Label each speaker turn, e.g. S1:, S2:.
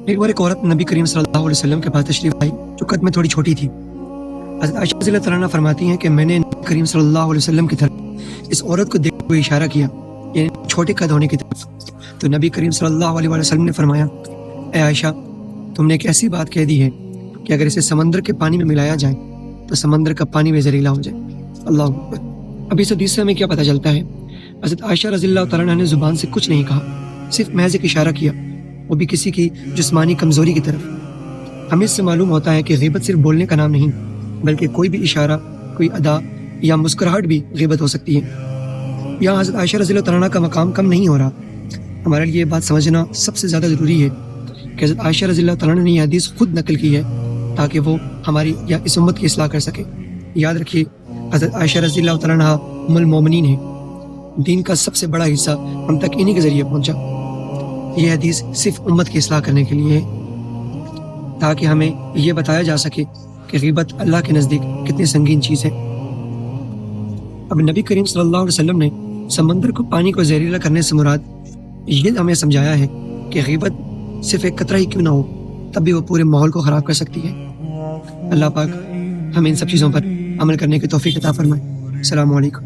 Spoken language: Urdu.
S1: ایک بار ایک عورت نبی کریم صلی اللہ علیہ وسلم کے پاس تشریف آئی جو قد میں تھوڑی چھوٹی تھی۔ حضرت عائشہ رضی اللہ تعالیٰ عنہ فرماتی ہیں کہ میں نے نبی کریم صلی اللہ علیہ وسلم کی طرف اس عورت کو دیکھتے ہوئے اشارہ کیا، یعنی چھوٹے قد ہونے کی طرف۔ تو نبی کریم صلی اللہ علیہ وسلم نے فرمایا، اے عائشہ، تم نے ایک ایسی بات کہہ دی ہے کہ اگر اسے سمندر کے پانی میں ملایا جائے تو سمندر کا پانی بھی زہریلا ہو جائے۔ اللہ اکبر۔ اب اس حدیث سے ہمیں کیا پتہ چلتا ہے؟ حضرت عائشہ رضی اللہ تعالیٰ عنہ نے زبان سے کچھ نہیں کہا، صرف محض ایک اشارہ کیا، وہ بھی کسی کی جسمانی کمزوری کی طرف۔ ہمیں اس سے معلوم ہوتا ہے کہ غیبت صرف بولنے کا نام نہیں، بلکہ کوئی بھی اشارہ، کوئی ادا یا مسکراہٹ بھی غیبت ہو سکتی ہے۔ یہاں حضرت عائشہ رضی اللہ تعالیٰ عنہ کا مقام کم نہیں ہو رہا۔ ہمارے لیے یہ بات سمجھنا سب سے زیادہ ضروری ہے کہ حضرت عائشہ رضی اللہ تعالیٰ عنہ نے یہ حدیث خود نقل کی ہے تاکہ وہ ہماری یا اس امت کی اصلاح کر سکے۔ یاد رکھیے، حضرت عائشہ رضی اللہ تعالیٰ عنہ ام المومنین ہے۔ دین کا سب سے بڑا حصہ ہم تک انہی کے ذریعے پہنچا۔ یہ حدیث صرف امت کی اصلاح کرنے کے لیے ہے تاکہ ہمیں یہ بتایا جا سکے کہ غیبت اللہ کے نزدیک کتنی سنگین چیز ہے۔ اب نبی کریم صلی اللہ علیہ وسلم نے سمندر کو پانی کو زہریلا کرنے سے مراد یہ ہمیں سمجھایا ہے کہ غیبت صرف ایک قطرہ ہی کیوں نہ ہو، تب بھی وہ پورے ماحول کو خراب کر سکتی ہے۔ اللہ پاک ہمیں ان سب چیزوں پر عمل کرنے کی توفیق عطا فرمائے۔ السلام علیکم۔